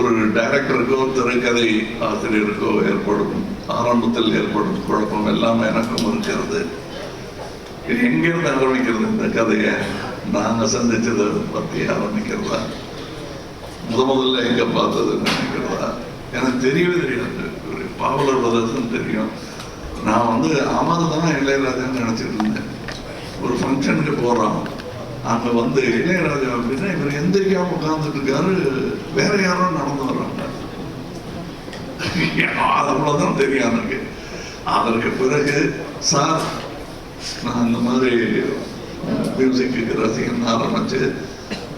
ஒரு டைரக்டருக்கோ திரைக்கதை ஆசிரியருக்கோ ஏற்படும் ஆரம்பத்தில் ஏற்படும் குழப்பம் எல்லாமே எனக்கும் இருக்கிறது. இது எங்கிருந்து ஆரம்பிக்கிறது? இந்த கதையை நாங்கள் சந்திச்சதை பற்றி ஆரம்பிக்கிறதா, முதல்ல எங்க பார்த்ததுன்னு நினைக்கிறதா? எனக்கு தெரியவே தெரியாது. ஒரு பாவலர் பிரதர்சன் தெரியும். நான் வந்து அமர்தான் இளையராஜான்னு நினைச்சிட்டு இருந்தேன். ஒரு ஃபங்க்ஷனுக்கு போறோம், அங்க வந்து இளையராஜா அப்படின்னா இவர் எந்திரிக்காம உட்கார்ந்துட்டு இருக்காரு, வேற யாரும் நடந்து வர்றாங்க. அவ்வளவுதான் தெரியும் எனக்கு. அதற்கு பிறகு சார் நான் இந்த மாதிரி மியூசிக்கு ரசிகன் ஆரம்பிச்சு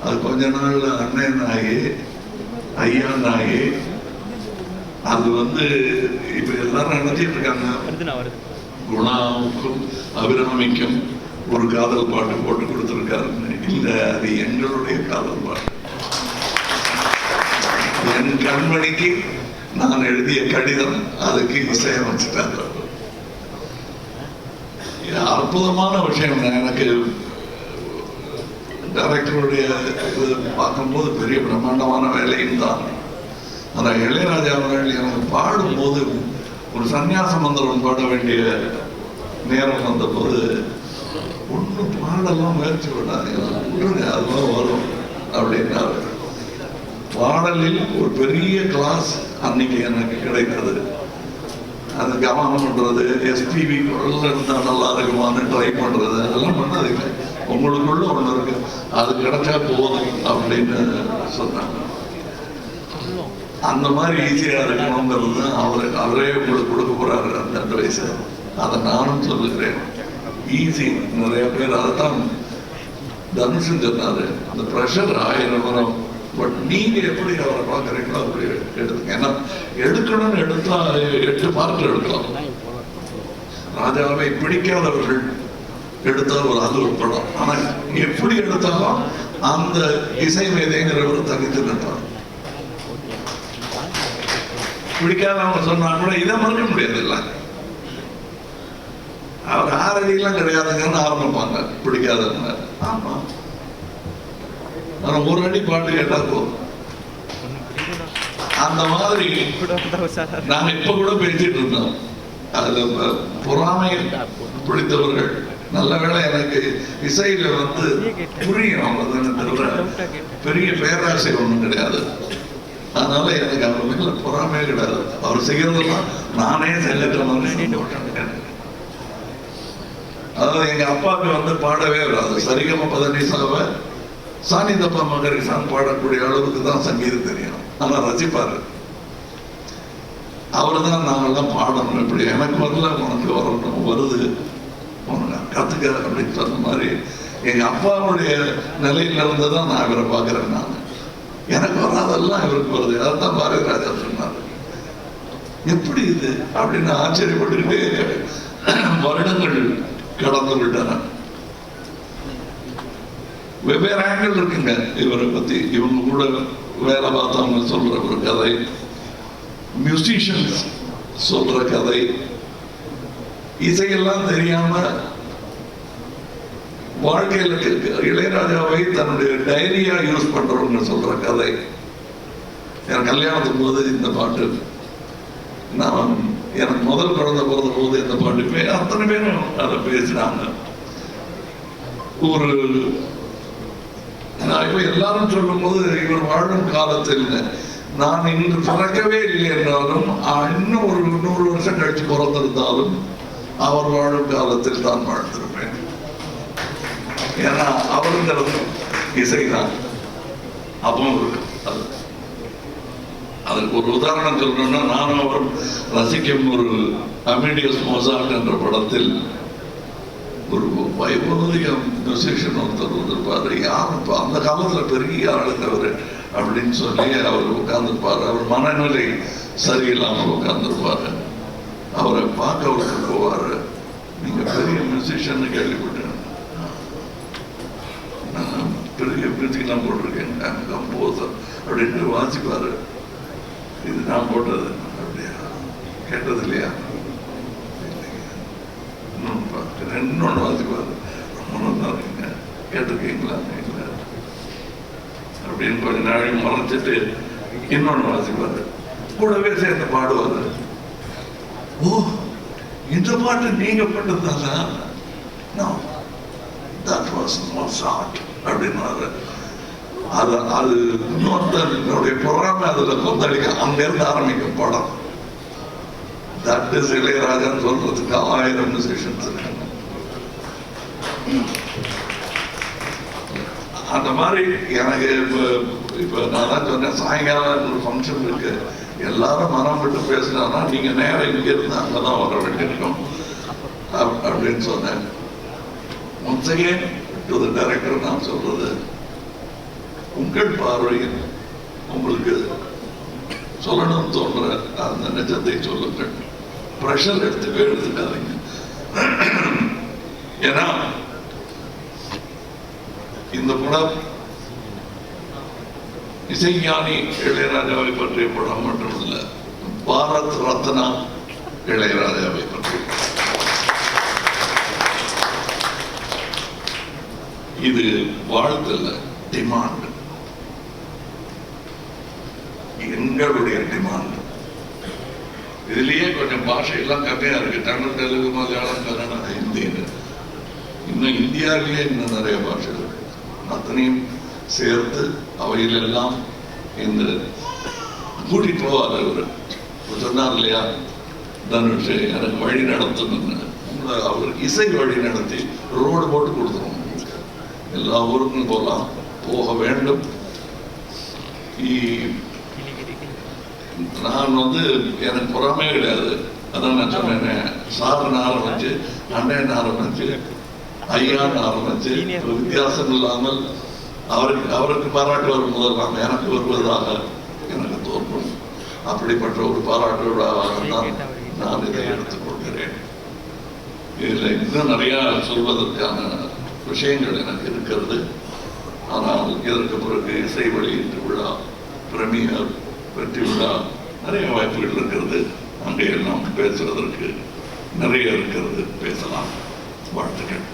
அது கொஞ்ச நாள் அண்ணன் ஆகி ஐயான் ஆகி அது வந்து இப்ப எல்லாரும் நினைச்சிட்டு இருக்காங்க குணாவுக்கும் அபிராமிக்கும் ஒரு காதல் பாட்டு போட்டு கொடுத்துருக்காருன்னு. இல்லை, அது எங்களுடைய காதல் பாட்டு. என் கண்மணிக்கு நான் எழுதிய கடிதம் அதுக்கு இசையமைச்சிட்டார். அற்புதமான விஷயம். எனக்கு டைரக்டருடைய இது பார்க்கும்போது பெரிய பிரம்மாண்டமான வேலையும் தான். ஆனால் இளையராஜா அவர்கள் எனக்கு பாடும்போது ஒரு சன்னியாச மந்திரம் பாட வேண்டிய நேரம் வந்தபோது ஒன்று பாடலாம் முயற்சி பண்ணாதீங்க, அதெல்லாம் வரும் அப்படின்னாரு. பாடலில் ஒரு பெரிய கிளாஸ் அன்னைக்கு எனக்கு கிடைத்தது. அது கவனம் பண்றது, எஸ்பிபி குரல்ல இருந்தா நல்லா இருக்குமான்னு ட்ரை பண்றது, அதெல்லாம் பண்ணாதீங்க. உங்களுக்குள்ள ஒண்ணு இருக்கு, அது கிடைச்சா போதும் அப்படின்னு சொன்னாங்க. அந்த மாதிரி ஈஸியா இருக்கணுங்கிறது தான் அவரே உங்களுக்கு கொடுக்க போறாரு அந்த அட்வைஸ். அதை நானும் சொல்லுகிறேன். ஈஸி. நிறைய பேர் அதைத்தான் தனுஷு சொன்னாரு, அந்த ப்ரெஷர் 1000 வரும், பட் நீங்க எப்படி அவரை பார்க்குறீங்களோ அப்படி எடுத்துங்க. ஏன்னா எடுக்கணும்னு எடுத்தா 8 பார்ட் எடுக்கலாம். ராஜாவை பிடிக்காதவர்கள் எடுத்தால் அது ஒரு படம். ஆனா எப்படி எடுத்தாலும் அந்த இசை மேதைங்கிறவர் தனித்து நின்றார். பிடிக்காதவங்க சொன்னா கூட இதை மறக்க முடியாது. இல்லை, அவர் 6 அடியெல்லாம் கிடையாதுங்கன்னு ஆரம்பிப்பாங்க பிடிக்காதவங்க. ஆமா, ஆனா 1 அடி பாட்டு கேட்டா போதும். அந்த மாதிரி நாங்க இப்ப கூட பேசிட்டு இருந்தோம். அதுல பொறாமை பிடித்தவர்கள் நல்ல வேளை எனக்கு இசையில வந்து புரியும், அவ்வளவுதான். பெரிய பேராசை ஒண்ணும் கிடையாது. அதனால எனக்கு அவர் மேல பொறாமையே கிடையாது. அவர் செய்யறதெல்லாம் நானே செஞ்சிட்ட மாதிரி சந்தோஷம். அதாவது எங்க அப்பாவுக்கு வந்து பாடவே வராது. சரிகம பதனிசாவை சாணி தப்பா மகரிசான் பாடக்கூடிய அளவுக்கு தான் சங்கீதம் தெரியும். ஆனா ரசிப்பாரு. அவரு தான் நாங்கெல்லாம் பாடணும், இப்படி எனக்கு வரல உனக்கு வரணும், வருது உனக்கு கத்துக்க அப்படின்னு சொன்ன மாதிரி எங்க அப்பாவுடைய நிலையில இருந்துதான் நான் இவரை பார்க்கிறேன். நான் எனக்கு வராதெல்லாம் இவருக்கு வருது. அதான் பாரதிராஜா சொன்னார். எப்படி இது அப்படின்னு ஆச்சரியப்பட்டுக்கிட்டே வருடங்கள் கடந்து விட்டன. வெவ்வேறு ஆங்கிள் இருக்குங்க இவரை பத்தி. இவங்க கூட வேலை பார்த்தவங்க சொல்ற ஒரு கதை, மியூசிஷியன்ஸ் சொல்ற கதை, இசையெல்லாம் தெரியாம வாழ்க்கையில் இளையராஜாவை தன்னுடைய டைரியா யூஸ் பண்றவங்க சொல்ற கதை. என் கல்யாணத்துக்கு போது இந்த பாட்டு, நான் எனக்கு முதல் குழந்தை பிறந்த போது இந்த பாட்டு அத்தனை பேரும் அதை பேசினாங்க. ஒரு நான் இப்ப எல்லாரும் சொல்லும் போது இவர் வாழும் காலத்தில் நான் இன்று பிறக்கவே இல்லை என்றாலும் இன்னும் ஒரு 100 வருஷம் கழிச்சு பிறந்திருந்தாலும் அவர் வாழும் காலத்தில் தான் வாழ்ந்திருப்பேன். ஏன்னா அவருங்கிறது இசைதான். அப்பவும் இருக்கு. அதுக்கு ஒரு உதாரணம் சொல்லணும்னா, நானும் அவர் ரசிக்கும் ஒரு அமேடியஸ் மோசார்ட் என்ற படத்தில் ஒரு வைபவதிக மியூசிஷியன் ஒருத்தர் வந்திருப்பாரு. யார் இப்போ அந்த காலத்துல பெரிய ஆளுங்கிறவர் அப்படின்னு சொல்லி அவர் உட்கார்ந்துருப்பாரு. அவர் மனநிலை சரியில்லாமல் உட்கார்ந்துருப்பாரு. அவரை பார்க்க அவருக்கு போவாரு. நீங்க பெரிய மியூசிஷியன் கேள்விப்பட்டேன், நான் பெரிய மியூசிக்லாம் போட்டிருக்கேன், கம்போசர் அப்படின்ட்டு வாசிப்பாரு. இது நான் போட்டது அப்படியா, கேட்டது இல்லையா, இன்னொன்று வாசிப்பாரு, ரொம்ப நல்லா இருக்குங்க, கேட்டிருக்கீங்களா, இல்லை அப்படின்னு கொஞ்ச நாளைக்கு மறைச்சிட்டு இன்னொன்னு வாசிப்பாரு, கூடவே சேர்ந்து பாடுவாரு. ஓ, இந்த பாட்டு நீங்க பண்ணதானா? அப்படின்னாரு. அது இன்னொருத்தனுடைய பொறாமை அதுல கொந்தளிக்க, அங்க இருந்து ஆரம்பிக்கும் படம். தட் இஸ் இளையராஜான்னு சொல்றதுக்கு 1000 மியூசிஷியன்ஸ் இருக்காங்க. அந்த மாதிரி எனக்கு இப்ப நான் தான் சொன்னேன், சாயங்காலம் ஒரு ஃபங்க்ஷன் இருக்கு, எல்லாரும் மனம் விட்டு பேசினா நீங்க நேரம் இங்க இருந்து அங்கதான் வர வேண்டியிருக்கும் அப்படின்னு சொன்னேன். Once again to the director நான் சொல்றது, உங்கள் பார்வையில் உங்களுக்கு சொல்லணும்னு தோன்ற அந்த நிஜத்தை சொல்லுங்கள். பிரஷர் எடுத்துக்காதீங்க. ஏன்னா இந்த படம் இசைஞானி இளையராஜாவை பற்றிய படம் மட்டுமல்ல, பாரத் ரத்னா இளையராஜாவை பற்றி. இது வாழ்த்துல டிமாண்ட், எங்களுடைய டிமாண்ட். இதுலயே கொஞ்சம் பாஷை எல்லாம் கம்மியா இருக்கு, தமிழ், தெலுங்கு, மலையாளம், கன்னடம், ஹிந்தி. இன்னும் இந்தியாவிலேயே இன்னும் நிறைய பாஷை இருக்கு. அத்தனையும் சேர்த்து அவையிலெல்லாம் இந்த கூட்டிட்டு போவார். அவரு சொன்னார் இல்லையா, தனுஷ் எனக்கு வழி நடத்தணும்னு. அவர் இசை வழி நடத்தி ரோடு போட்டு கொடுத்துருவோம், எல்லா ஊருக்கும் போகலாம், போக வேண்டும். நான் எனக்கு பொறாமே கிடையாது. அதான் நான் சொன்னேன், சாருன்னு ஆரம்பிச்சு, அண்ணன் ஆரம்பிச்சு, ஐயான்னு ஆரம்பிச்சு, வித்தியாசம் இல்லாமல் அவருக்கு பாராட்டு வரும் போதெல்லாம் எனக்கு வருவதாக எனக்கு தோன்றும். அப்படிப்பட்ட ஒரு பாராட்டு விழாவாக தான் நான் இதை எடுத்துக்கொள்கிறேன். இதில் இன்னும் நிறைய சொல்வதற்கான விஷயங்கள் எனக்கு இருக்கிறது. ஆனால் இதற்கு பிறகு இசை வெளியீட்டு விழா, பிரீமியர், வெற்றி விழா, நிறைய வாய்ப்புகள் இருக்கிறது. அங்கே எல்லாம் பேசுவதற்கு நிறைய இருக்கிறது, பேசலாம். வாழ்த்துக்கள்.